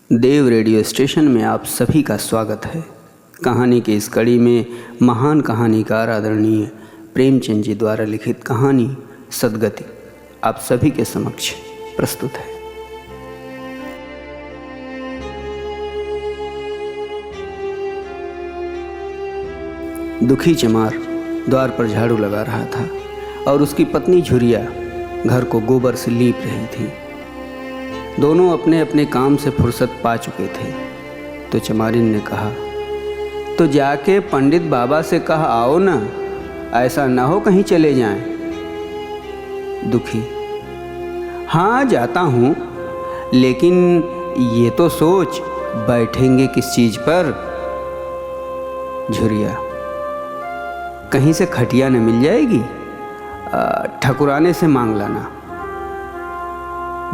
देव radio station में आप सभी का स्वागत है। कहानी की इस कड़ी में महान कहानीकार आदरणीय प्रेमचंद जी द्वारा लिखित कहानी सदगति आप सभी के समक्ष प्रस्तुत है। दुखी चमार द्वार पर झाड़ू लगा रहा था और उसकी पत्नी झुरिया घर को गोबर से लीप रही थी। दोनों अपने अपने काम से फुर्सत पा चुके थे। तो चमारिन ने कहा, तो जाके पंडित बाबा से कहा आओ ना, ऐसा ना हो कहीं चले जाएं। दुखी, हाँ जाता हूँ, लेकिन ये तो सोच बैठेंगे किस चीज़ पर। झुरिया, कहीं से खटिया न मिल जाएगी, ठकुराने से मांग लाना।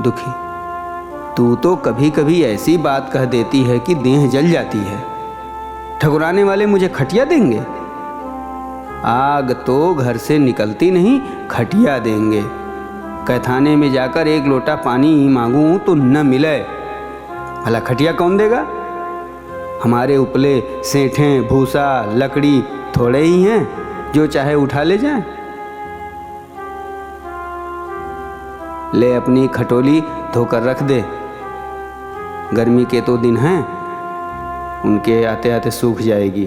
दुखी, तू तो कभी कभी ऐसी बात कह देती है कि देह जल जाती है। ठकुराने वाले मुझे खटिया देंगे? आग तो घर से निकलती नहीं, खटिया देंगे। कैथाने में जाकर एक लोटा पानी मांगूं तो न मिले, भला खटिया कौन देगा? हमारे उपले सेंठें, भूसा, लकड़ी थोड़े ही हैं, जो चाहे उठा ले जाएं। ले अपनी खटोली धोकर रख दे, गर्मी के तो दिन हैं, उनके आते आते सूख जाएगी।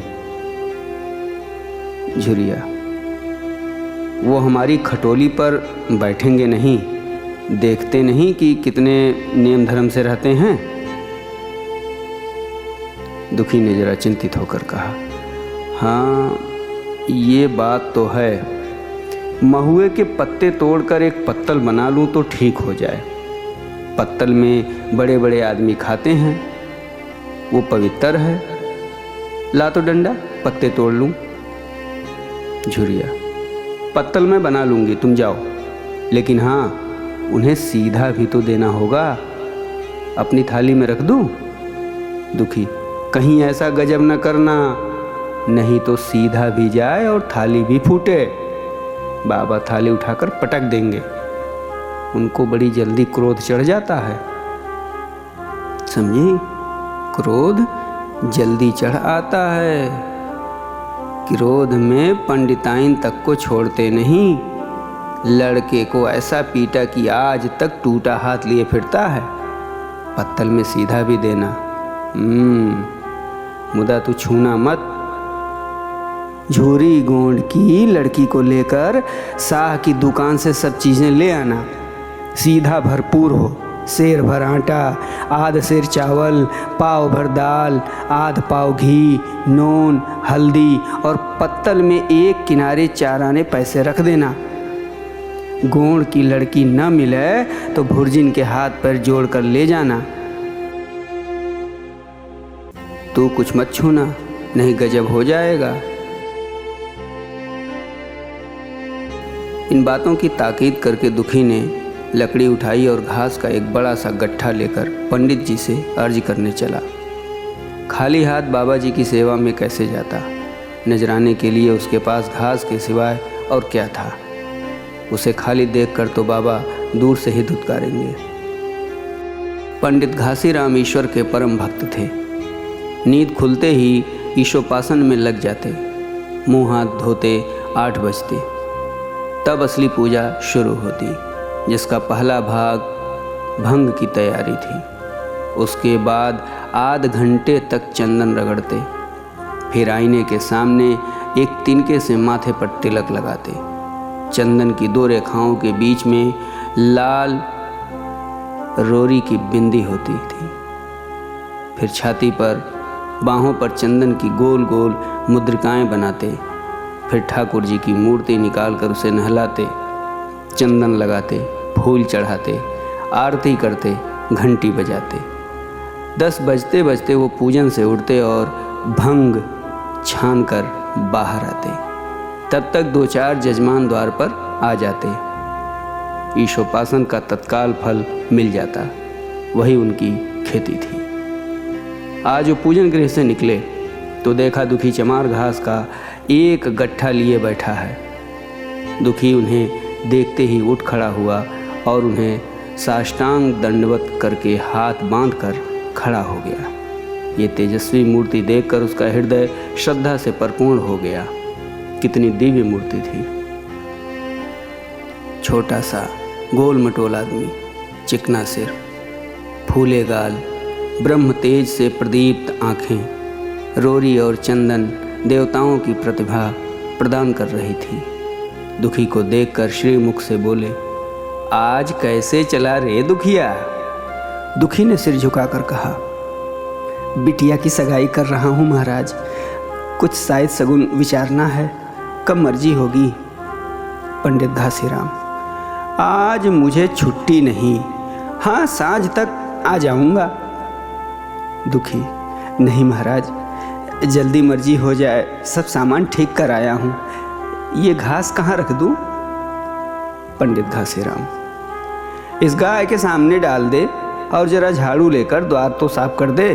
झुरिया, वो हमारी खटोली पर बैठेंगे नहीं, देखते नहीं कि कितने नियम धर्म से रहते हैं। दुखी ने जरा चिंतित होकर कहा, हाँ ये बात तो है, महुए के पत्ते तोड़कर एक पत्तल बना लूं तो ठीक हो जाए। पत्तल में बड़े बड़े आदमी खाते हैं, वो पवित्र है। ला तो डंडा, पत्ते तोड़ लूं। झुरिया, पत्तल मैं बना लूँगी, तुम जाओ, लेकिन हाँ उन्हें सीधा भी तो देना होगा। अपनी थाली में रख दूं? दुखी, कहीं ऐसा गजब न करना, नहीं तो सीधा भी जाए और थाली भी फूटे। बाबा थाली उठाकर पटक देंगे, उनको बड़ी जल्दी क्रोध चढ़ जाता है। समझी? क्रोध जल्दी चढ़ आता है। क्रोध में पंडिताइन तक को छोड़ते नहीं। लड़के को ऐसा पीटा कि आज तक टूटा हाथ लिए फिरता है। पत्तल में सीधा भी देना। मुदा तू छूना मत। झूरी गोंड की लड़की को लेकर साह की दुकान से सब चीज़ें ले आना, सीधा भरपूर हो, सेर भर आटा, आध सेर चावल, पाव भर दाल, आध पाव घी, नून, हल्दी और पत्तल में एक किनारे 4 आने पैसे रख देना। गोंड की लड़की न मिले तो भुर्जिन के हाथ पर जोड़ कर ले जाना। तू कुछ मत छूना, नहीं गजब हो जाएगा। इन बातों की ताकीद करके दुखी ने लकड़ी उठाई और घास का एक बड़ा सा गट्ठा लेकर पंडित जी से अर्ज करने चला। खाली हाथ बाबा जी की सेवा में कैसे जाता? नजराने के लिए उसके पास घास के सिवाय और क्या था? उसे खाली देखकर तो बाबा दूर से ही धुतकारेंगे। पंडित घासीराम ईश्वर के परम भक्त थे। नींद खुलते ही ईशोपासन में लग जाते। मुँह हाथ धोते 8 बजते, तब असली पूजा शुरू होती, जिसका पहला भाग भंग की तैयारी थी। उसके बाद आध घंटे तक चंदन रगड़ते, फिर आईने के सामने एक तिनके से माथे पर तिलक लगाते। चंदन की 2 रेखाओं के बीच में लाल रोरी की बिंदी होती थी। फिर छाती पर, बाहों पर चंदन की गोल गोल मुद्रिकाएं बनाते। फिर ठाकुर जी की मूर्ति निकालकर उसे नहलाते, चंदन लगाते, फूल चढ़ाते, आरती करते, घंटी बजाते। 10 बजते बजते वो पूजन से उठते और भंग छान कर बाहर आते। तब तक 2-4 जजमान द्वार पर आ जाते। ईशोपासन का तत्काल फल मिल जाता, वही उनकी खेती थी। आज वो पूजन गृह से निकले तो देखा दुखी चमार घास का एक गट्ठा लिए बैठा है। दुखी उन्हें देखते ही उठ खड़ा हुआ और उन्हें साष्टांग दंडवत करके हाथ बांधकर खड़ा हो गया। ये तेजस्वी मूर्ति देखकर उसका हृदय श्रद्धा से परिपूर्ण हो गया। कितनी दिव्य मूर्ति थी। छोटा सा गोल मटोल आदमी, चिकना सिर, फूले गाल, ब्रह्म तेज से प्रदीप्त आँखें, रोरी और चंदन देवताओं की प्रतिभा प्रदान कर रही थी। दुखी को देखकर श्रीमुख से बोले, आज कैसे चला रे दुखिया? दुखी ने सिर झुकाकर कहा, बिटिया की सगाई कर रहा हूँ महाराज, कुछ शायद सगुन विचारना है, कब मर्जी होगी? पंडित घासीराम, आज मुझे छुट्टी नहीं, हाँ सांझ तक आ जाऊंगा। दुखी, नहीं महाराज, जल्दी मर्जी हो जाए, सब सामान ठीक कर आया हूँ, ये घास कहाँ रख दूँ? पंडित घासीराम, इस गाय के सामने डाल दे और जरा झाड़ू लेकर द्वार तो साफ कर दे।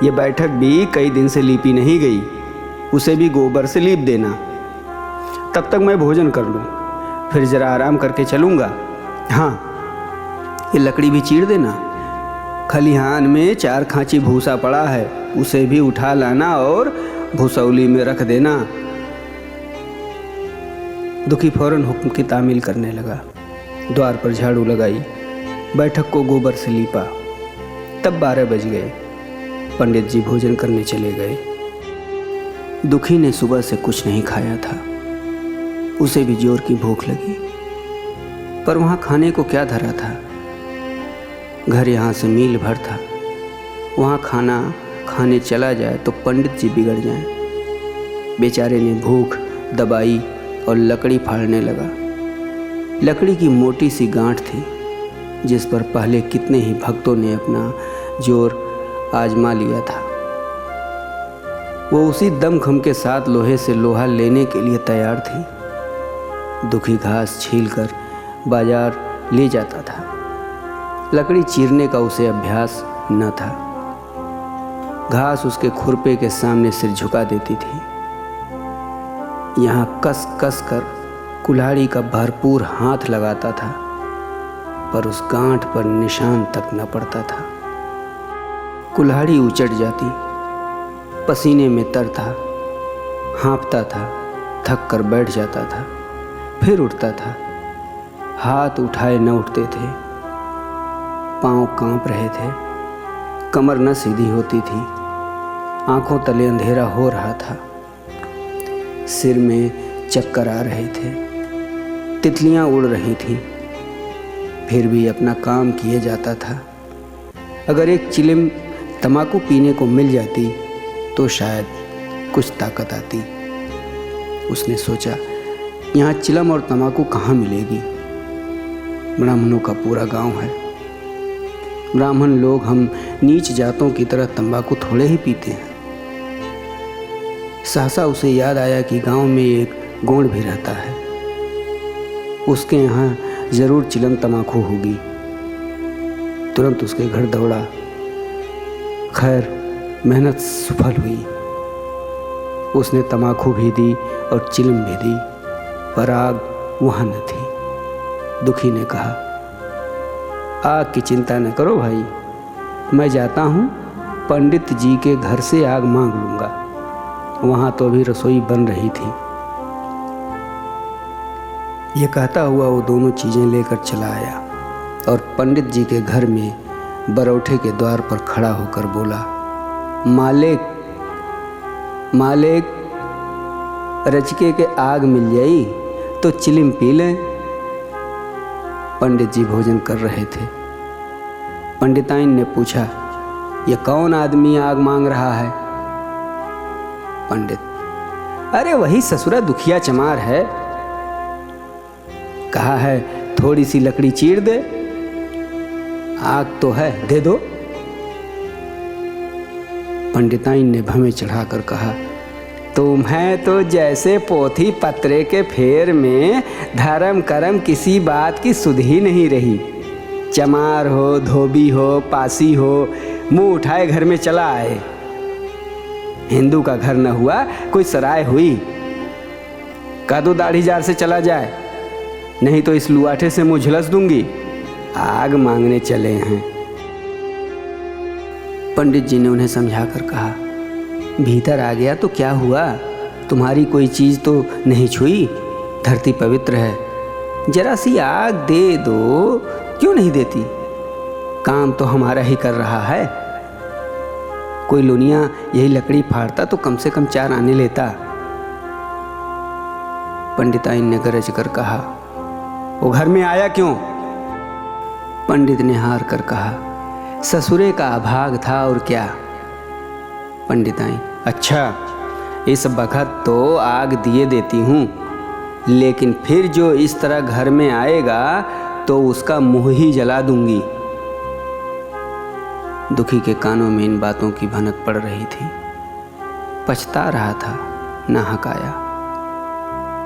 ये बैठक भी कई दिन से लीपी नहीं गई, उसे भी गोबर से लीप देना। तब तक मैं भोजन कर लूँ, फिर जरा आराम करके चलूँगा। हाँ, ये लकड़ी भी चीर देना। खलिहान में 4 खांची भूसा पड़ा है, उसे भी उठा लाना और भूसौली में रख देना। दुखी फौरन हुक्म की तामील करने लगा। द्वार पर झाड़ू लगाई, बैठक को गोबर से लीपा। तब 12 बज गए। पंडित जी भोजन करने चले गए। दुखी ने सुबह से कुछ नहीं खाया था, उसे भी जोर की भूख लगी, पर वहाँ खाने को क्या धरा था? घर यहाँ से मील भर था, वहाँ खाना खाने चला जाए तो पंडित जी बिगड़ जाएं। बेचारे ने भूख दबाई और लकड़ी फाड़ने लगा। लकड़ी की मोटी सी गांठ थी, जिस पर पहले कितने ही भक्तों ने अपना जोर आजमा लिया था। वो उसी दमखम के साथ लोहे से लोहा लेने के लिए तैयार थी। दुखी घास छीलकर बाजार ले जाता था। लकड़ी चीरने का उसे अभ्यास न था। घास उसके खुरपे के सामने सिर झुका देती थी। यहाँ कस कस कर कुल्हाड़ी का भरपूर हाथ लगाता था, पर उस गांठ पर निशान तक न पड़ता था। कुल्हाड़ी उचट जाती, पसीने में तरता, हाँफता था, थक कर बैठ जाता था, फिर उठता था। हाथ उठाए न उठते थे, पांव कांप रहे थे, कमर न सीधी होती थी, आंखों तले अंधेरा हो रहा था, सिर में चक्कर आ रहे थे, तितलियां उड़ रही थीं, फिर भी अपना काम किए जाता था। अगर एक चिलिम तम्बाकू पीने को मिल जाती तो शायद कुछ ताकत आती। उसने सोचा, यहाँ चिलम और तम्बाकू कहाँ मिलेगी? ब्राह्मणों का पूरा गांव है। ब्राह्मण लोग हम नीच जातों की तरह तंबाकू थोड़े ही पीते हैं। सहसा उसे याद आया कि गांव में एक गोंड भी रहता है, उसके यहाँ जरूर चिलम तम्बाकू होगी। तुरंत उसके घर दौड़ा। खैर, मेहनत सफल हुई। उसने तम्बाकू भी दी और चिलम भी दी, पर आग वहाँ न थी। दुखी ने कहा, आग की चिंता न करो भाई, मैं जाता हूँ, पंडित जी के घर से आग मांग लूँगा। वहाँ तो अभी रसोई बन रही थी। ये कहता हुआ वो दोनों चीज़ें लेकर चला आया और पंडित जी के घर में बरौठे के द्वार पर खड़ा होकर बोला, मालिक मालिक, रचके के आग मिल जाई तो चिलिम पी लें। पंडित जी भोजन कर रहे थे। पंडिताइन ने पूछा, ये कौन आदमी आग मांग रहा है? पंडित, अरे वही ससुरा दुखिया चमार है। कहा है थोड़ी सी लकड़ी चीर दे, आग तो है, दे दो। पंडिताइन ने भवें चढ़ाकर कहा, तुम्हें तो जैसे पोथी पत्रे के फेर में धर्म कर्म किसी बात की सुध ही नहीं रही। चमार हो, धोबी हो, पासी हो, मुंह उठाए घर में चला आए। हिंदू का घर न हुआ, कोई सराय हुई। का दो दाढ़ी जार से चला जाए, नहीं तो इस लुआठे से मुँह झुलस दूंगी। आग मांगने चले हैं। पंडित जी ने उन्हें समझाकर कहा, भीतर आ गया तो क्या हुआ, तुम्हारी कोई चीज़ तो नहीं छुई, धरती पवित्र है, जरा सी आग दे दो, क्यों नहीं देती, काम तो हमारा ही कर रहा है। कोई लुनिया यही लकड़ी फाड़ता तो कम से कम 4 आने लेता। पंडिताइन ने गरज कर कहा, वो घर में आया क्यों? पंडित ने हार कर कहा, ससुरे का अभाग था और क्या। पंडिताइन, अच्छा, इस बखत तो आग दिए देती हूँ, लेकिन फिर जो इस तरह घर में आएगा तो उसका मुंह ही जला दूंगी। दुखी के कानों में इन बातों की भनक पड़ रही थी। पछता रहा था, नाहक आया।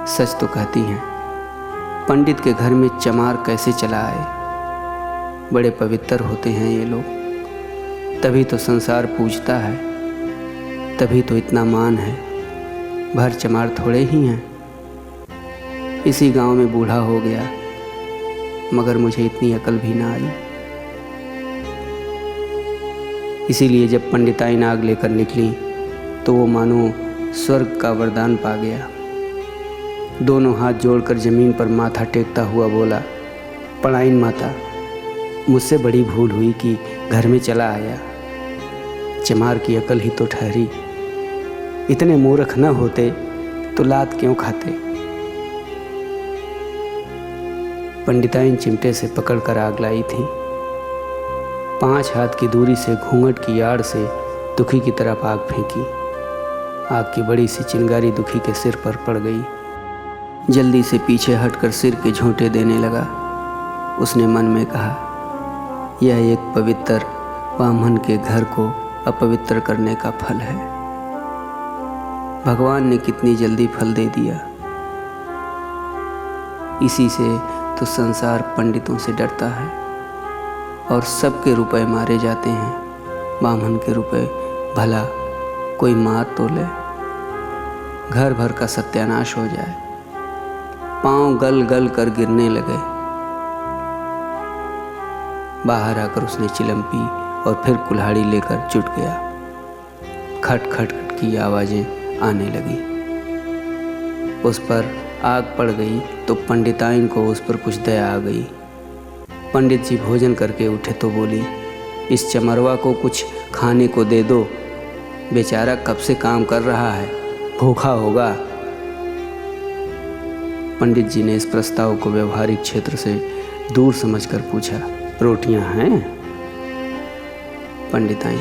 सच तो कहती हैं, पंडित के घर में चमार कैसे चला आए। बड़े पवित्र होते हैं ये लोग, तभी तो संसार पूजता है, तभी तो इतना मान है। भर चमार थोड़े ही हैं। इसी गांव में बूढ़ा हो गया, मगर मुझे इतनी अकल भी ना आई। इसीलिए जब पंडिताइन आग लेकर निकली तो वो मानो स्वर्ग का वरदान पा गया। दोनों हाथ जोड़कर जमीन पर माथा टेकता हुआ बोला, पढ़ाइन माता, मुझसे बड़ी भूल हुई कि घर में चला आया। चमार की अकल ही तो ठहरी, इतने मूर्ख न होते तो लात क्यों खाते। पंडिताइन चिमटे से पकड़कर आग लाई थी। 5 हाथ की दूरी से घूंघट की आड़ से दुखी की तरफ आग फेंकी। आग की बड़ी सी चिंगारी दुखी के सिर पर पड़ गई। जल्दी से पीछे हटकर सिर के झोंटे देने लगा। उसने मन में कहा, यह एक पवित्र ब्राह्मण के घर को अपवित्र करने का फल है। भगवान ने कितनी जल्दी फल दे दिया। इसी से तो संसार पंडितों से डरता है और सबके रुपए मारे जाते हैं। ब्राह्मण के रुपए भला कोई मार तो ले, घर भर का सत्यानाश हो जाए। पांव गल गल कर गिरने लगे। बाहर आकर उसने चिलम पी और फिर कुल्हाड़ी लेकर जुट गया। खट खट खट की आवाज़ें आने लगी। उस पर आग पड़ गई तो पंडिताइन को उस पर कुछ दया आ गई। पंडित जी भोजन करके उठे तो बोली, इस चमरवा को कुछ खाने को दे दो, बेचारा कब से काम कर रहा है, भूखा होगा। पंडित जी ने इस प्रस्ताव को व्यवहारिक क्षेत्र से दूर समझकर पूछा, रोटियां हैं? पंडिताइन,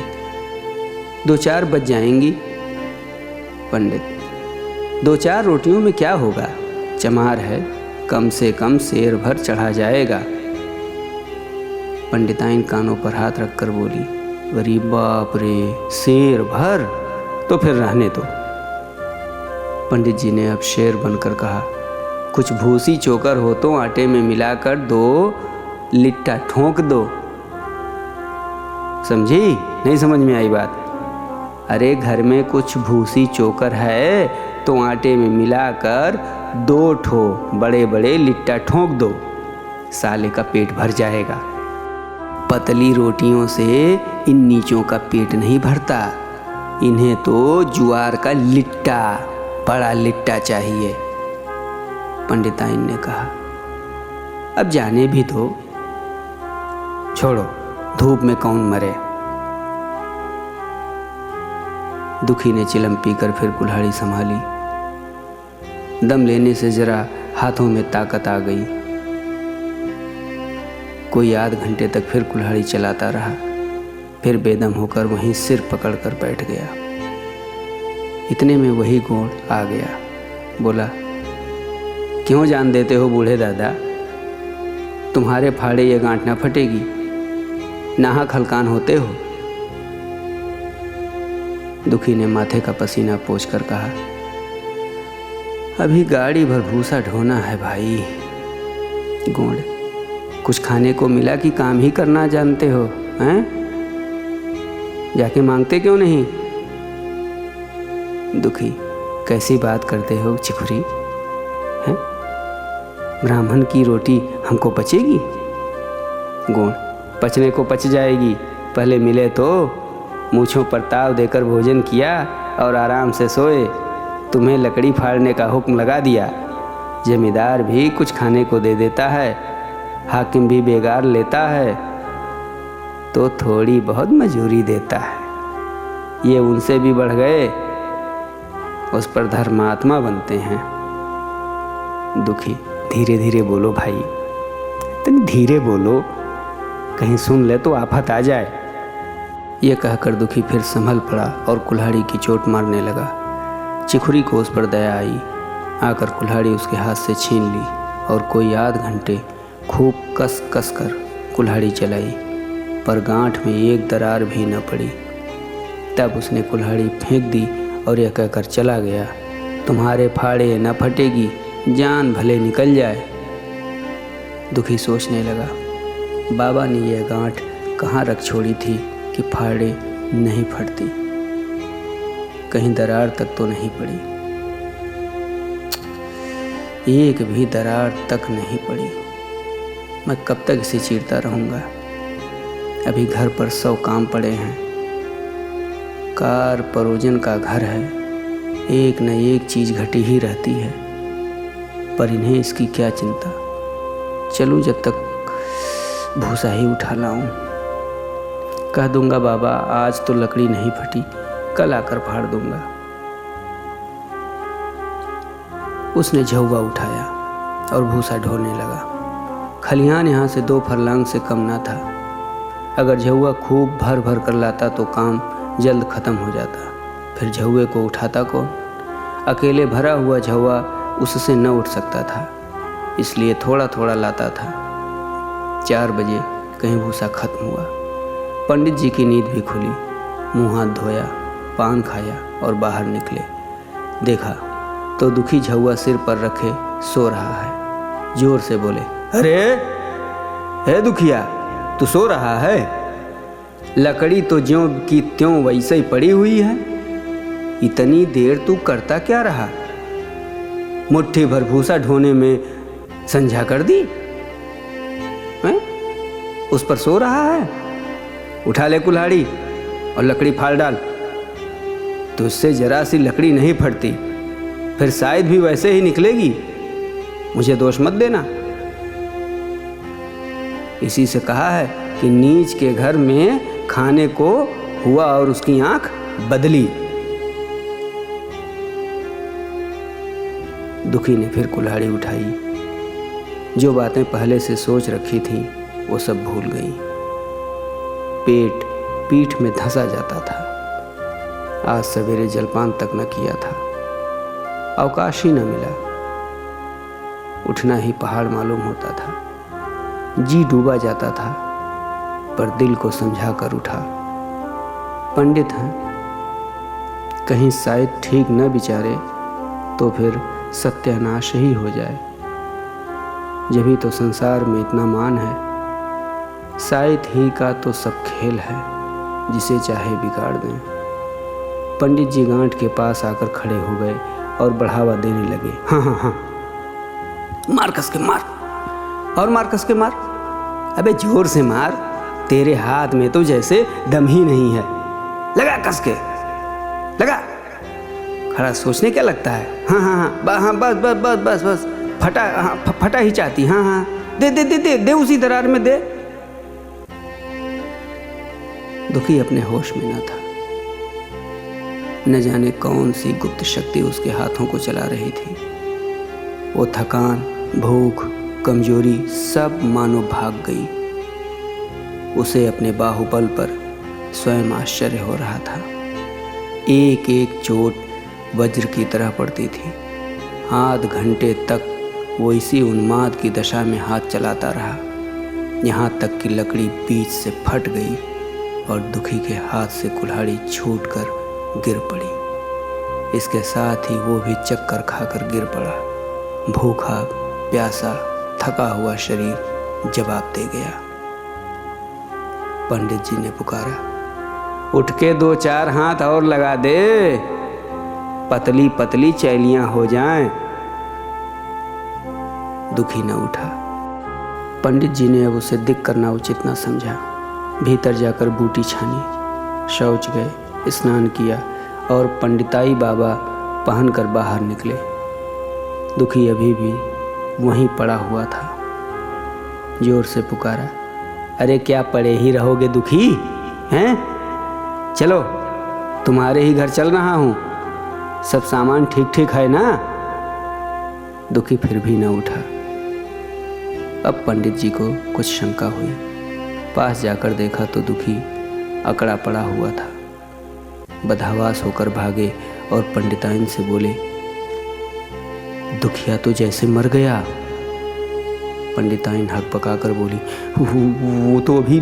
2-4 बज जाएंगी। पंडित, 2-4 रोटियों में क्या होगा, चमार है, कम से कम सेर भर चढ़ा जाएगा। पंडिताइन कानों पर हाथ रखकर बोली, अरे बाप रे, शेर भर, तो फिर रहने दो। पंडित जी ने अब शेर बनकर कहा, कुछ भूसी चोकर हो तो आटे में मिलाकर 2 लिट्टा ठोंक दो। समझी? नहीं समझ में आई बात? अरे घर में कुछ भूसी चोकर है तो आटे में मिलाकर 2 ठो बड़े बड़े लिट्टा ठोंक दो, साले का पेट भर जाएगा। पतली रोटियों से इन नीचों का पेट नहीं भरता, इन्हें तो ज्वार का लिट्टा, बड़ा लिट्टा चाहिए। पंडिताइन ने कहा, अब जाने भी दो, छोड़ो, धूप में कौन मरे। दुखी ने चिलम पीकर फिर कुल्हाड़ी संभाली। दम लेने से जरा हाथों में ताकत आ गई। कोई आध घंटे तक फिर कुल्हाड़ी चलाता रहा, फिर बेदम होकर वहीं सिर पकड़कर बैठ गया। इतने में वही गोड़ आ गया। बोला, क्यों जान देते हो बूढ़े दादा, तुम्हारे फाड़े ये गांठ ना फटेगी, नाहक हलकान होते हो। दुखी ने माथे का पसीना पोंछकर कहा, अभी गाड़ी भर भूसा ढोना है भाई। गोंड, कुछ खाने को मिला कि काम ही करना जानते हो, हैं? जाके मांगते क्यों नहीं? दुखी, कैसी बात करते हो चिखुरी, हैं? ब्राह्मण की रोटी हमको पचेगी? गोंड, पचने को पच जाएगी, पहले मिले तो मूँछों पर ताव देकर भोजन किया और आराम से सोए। तुम्हें लकड़ी फाड़ने का हुक्म लगा दिया। जमींदार भी कुछ खाने को दे देता है, हाकिम भी बेगार लेता है तो थोड़ी बहुत मजूरी देता है। ये उनसे भी बढ़ गए, उस पर धर्मात्मा बनते हैं। दुखी, धीरे धीरे बोलो भाई, इतनी धीरे बोलो, कहीं सुन ले तो आफत आ जाए। यह कहकर दुखी फिर संभल पड़ा और कुल्हाड़ी की चोट मारने लगा। चिखुरी को उस पर दया आई, आकर कुल्हाड़ी उसके हाथ से छीन ली और कोई आध घंटे खूब कस कस कर कुल्हाड़ी चलाई, पर गांठ में एक दरार भी न पड़ी। तब उसने कुल्हाड़ी फेंक दी और यह कहकर चला गया, तुम्हारे फाड़े न फटेगी, जान भले निकल जाए। दुखी सोचने लगा, बाबा ने यह गांठ कहाँ रख छोड़ी थी कि फाड़े नहीं फटती, कहीं दरार तक तो नहीं पड़ी। एक भी दरार तक नहीं पड़ी। मैं कब तक इसे चीरता रहूँगा? अभी घर पर 100 काम पड़े हैं। कार परोजन का घर है, एक न एक चीज़ घटी ही रहती है, पर इन्हें इसकी क्या चिंता। चलूँ जब तक भूसा ही उठा लाऊं। कह दूंगा बाबा आज तो लकड़ी नहीं फटी, कल आकर फाड़ दूंगा। उसने झौवा उठाया और भूसा ढोने लगा। खलिहान यहाँ से 2 फरलांग से कम ना था। अगर झौवा खूब भर भर कर लाता तो काम जल्द ख़त्म हो जाता। फिर झौवे को उठाता कौन? अकेले भरा हुआ झौवा उससे न उठ सकता था, इसलिए थोड़ा थोड़ा लाता था। 4 बजे कहीं भूसा खत्म हुआ। पंडित जी की नींद भी खुली। मुँह हाथ धोया, पान खाया और बाहर निकले। देखा तो दुखी झौवा सिर पर रखे सो रहा है। जोर से बोले, अरे हे दुखिया, तू सो रहा है? लकड़ी तो ज्यों की त्यों वैसे ही पड़ी हुई है। इतनी देर तू करता क्या रहा? मुट्ठी भर भूसा ढोने में संझा कर दी हैं? उस पर सो रहा है? उठा ले कुल्हाड़ी और लकड़ी फाड़ डाल। तुझसे जरा सी लकड़ी नहीं फटती, फिर शायद भी वैसे ही निकलेगी। मुझे दोष मत देना। इसी से कहा है कि नीच के घर में खाने को हुआ और उसकी आंख बदली। दुखी ने फिर कुल्हाड़ी उठाई। जो बातें पहले से सोच रखी थी वो सब भूल गई। पेट पीठ में धंसा जाता था। आज सवेरे जलपान तक न किया था, अवकाश ही न मिला। उठना ही पहाड़ मालूम होता था। जी डूबा जाता था, पर दिल को समझा कर उठा। पंडित हैं, कहीं शायद ठीक न विचारे तो फिर सत्यानाश ही हो जाए। जभी तो संसार में इतना मान है। शायद ही का तो सब खेल है, जिसे चाहे बिगाड़ दें। पंडित जी गांठ के पास आकर खड़े हो गए और बढ़ावा देने लगे। हाँ हाँ हाँ, मार कस के मार, और मार कस के मार। अबे जोर से मार, तेरे हाथ में तो जैसे दम ही नहीं है। लगा कस के, लगा। खड़ा सोचने क्या लगता है? हाँ हाँ हाँ हाँ, बस बस बस बस बस, फटा। हाँ फटा ही चाहती। हाँ हाँ, दे दे दे दे दे, उसी दरार में दे। दुखी अपने होश में न था। न जाने कौन सी गुप्त शक्ति उसके हाथों को चला रही थी। वो थकान, भूख, कमजोरी सब मानो भाग गई। उसे अपने बाहुबल पर स्वयं आश्चर्य हो रहा था। एक एक चोट वज्र की तरह पड़ती थी। आध घंटे तक वो इसी उन्माद की दशा में हाथ चलाता रहा, यहाँ तक कि लकड़ी बीच से फट गई और दुखी के हाथ से कुल्हाड़ी छूटकर गिर पड़ी। इसके साथ ही वो भी चक्कर खाकर गिर पड़ा। भूखा प्यासा थका हुआ शरीर जवाब दे गया। पंडित जी ने पुकारा, उठ के 2-4 हाथ और लगा दे, पतली पतली चैलियां हो जाएं। दुखी न उठा। पंडित जी ने अब उसे दिख करना उचित न समझा। भीतर जाकर बूटी छानी, शौच गए, स्नान किया और पंडिताई बाबा पहनकर बाहर निकले। दुखी अभी भी वहीं पड़ा हुआ था। जोर से पुकारा, अरे क्या पड़े ही रहोगे दुखी हैं? चलो, तुम्हारे ही घर चल रहा हूँ, सब सामान ठीक ठीक है ना? दुखी फिर भी न उठा। अब पंडित जी को कुछ शंका हुई। पास जाकर देखा तो दुखी अकड़ा पड़ा हुआ था। बदहवास होकर भागे और पंडिताइन से बोले, दुखिया तो जैसे मर गया। पंडिताइन हक पकाकर बोली, वो तो अभी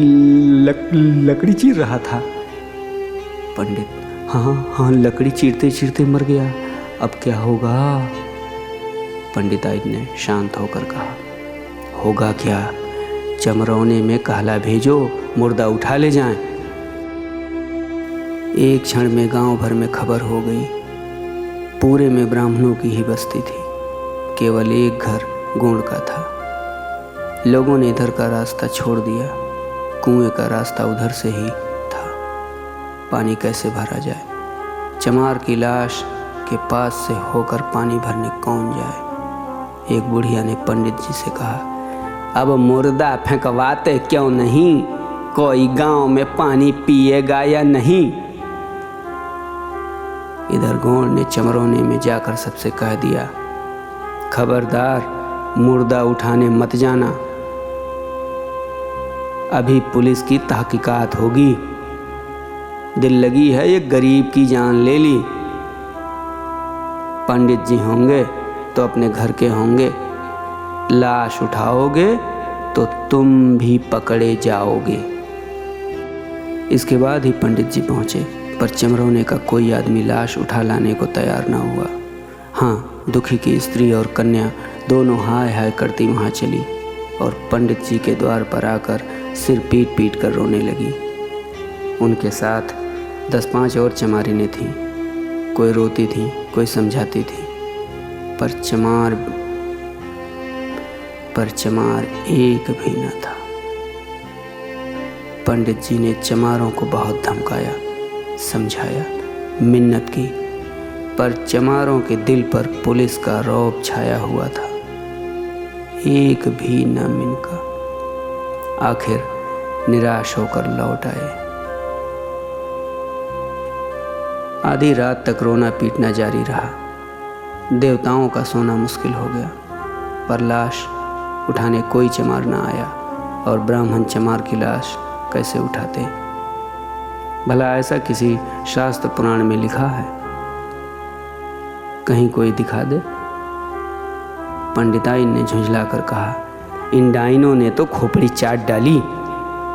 लकड़ी चीर रहा था। पंडित, हाँ, लकड़ी चीरते चीरते मर गया, अब क्या होगा? पंडिताइन ने शांत होकर कहा, होगा क्या? चमरौने में कहला भेजो, मुर्दा उठा ले जाएं। एक क्षण में गांव भर में खबर हो गई। पूरे में ब्राह्मणों की ही बस्ती थी। केवल एक घर गोंड का था। लोगों ने इधर का रास्ता छोड़ दिया। कुएं का रास्ता उधर से ही था। पानी कैसे भरा जाए? चमार की लाश के पास से होकर पानी भरने कौन जाए? एक बुढ़िया ने पंडित जी से कहा, अब मुर्दा फेंकवाते क्यों नहीं? कोई गांव में पानी पिएगा या नहीं? इधर गोंड ने चमरौने में जाकर सबसे कह दिया, खबरदार, मुर्दा उठाने मत जाना, अभी पुलिस की तहकीकात होगी। दिल लगी है एक गरीब की जान ले ली। पंडित जी होंगे तो अपने घर के होंगे, लाश उठाओगे तो तुम भी पकड़े जाओगे। इसके बाद ही पंडित जी पहुंचे, पर चमरौने का कोई आदमी लाश उठा लाने को तैयार न हुआ। हाँ, दुखी की स्त्री और कन्या दोनों हाय हाय करती वहाँ चली और पंडित जी के द्वार पर आकर सिर पीट पीट कर रोने लगी। उनके साथ 10-5 और चमारिनें थीं। कोई रोती थी, कोई समझाती थी, पर चमार एक भी न था। पंडित जी ने चमारों को बहुत धमकाया, समझाया, मिन्नत की, पर चमारों के दिल पर पुलिस का रौब छाया हुआ था। एक भी न मिनका। आखिर निराश होकर लौट आए। आधी रात तक रोना पीटना जारी रहा। देवताओं का सोना मुश्किल हो गया, पर लाश उठाने कोई चमार न आया और ब्राह्मण चमार की लाश कैसे उठाते? भला ऐसा किसी शास्त्र पुराण में लिखा है? कहीं कोई दिखा दे। पंडिताइन ने झुंझला कर कहा, इन डाइनों ने तो खोपड़ी चाट डाली,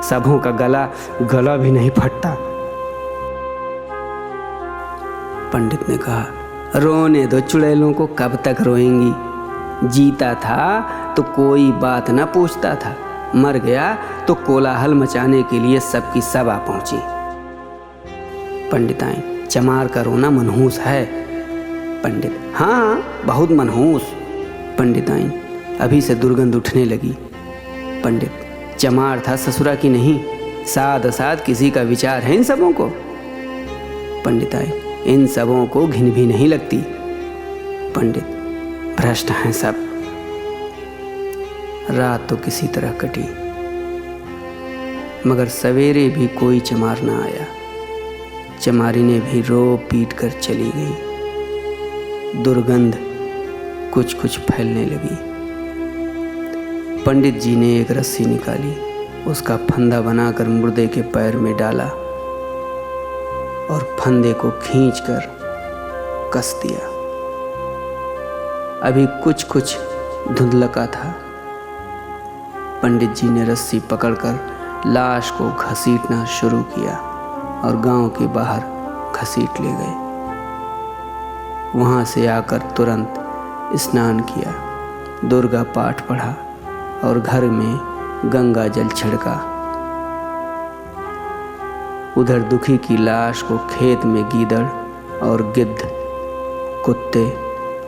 सबों का गला भी नहीं फटता। पंडित ने कहा, रोने दो चुड़ैलों को, कब तक रोएंगी? जीता था तो कोई बात न पूछता था, मर गया तो कोलाहल मचाने के लिए सबकी सब आ पहुंची। पंडिताइन, चमार का रोना मनहूस है। पंडित, हाँ, बहुत मनहूस। पंडिताइन, अभी से दुर्गंध उठने लगी। पंडित, चमार था ससुरा की नहीं, साद असाद किसी का विचार है इन सबों को? पंडिताइन, इन सबों को घिन भी नहीं लगती। पंडित, भ्रष्ट हैं सब। रात तो किसी तरह कटी, मगर सवेरे भी कोई चमार न आया। चमारी ने भी रो पीट कर चली गई। दुर्गंध कुछ कुछ फैलने लगी। पंडित जी ने एक रस्सी निकाली, उसका फंदा बनाकर मुर्दे के पैर में डाला और फंदे को खींचकर कस दिया। अभी कुछ कुछ धुंधलका था। पंडित जी ने रस्सी पकड़कर लाश को घसीटना शुरू किया और गांव के बाहर घसीट ले गए। वहां से आकर तुरंत स्नान किया, दुर्गा पाठ पढ़ा और घर में गंगा जल छिड़का। उधर दुखी की लाश को खेत में गीदड़ और गिद्ध, कुत्ते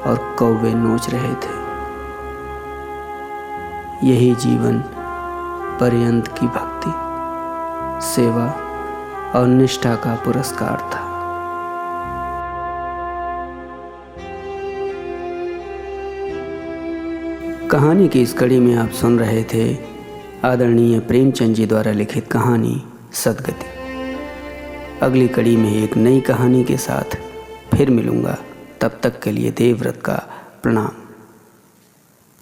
और कौवे नोच रहे थे। यही जीवन पर्यंत की भक्ति, सेवा और निष्ठा का पुरस्कार था। कहानी की इस कड़ी में आप सुन रहे थे आदरणीय प्रेमचंद जी द्वारा लिखित कहानी सद्गति। अगली कड़ी में एक नई कहानी के साथ फिर मिलूँगा। तब तक के लिए देवव्रत का प्रणाम।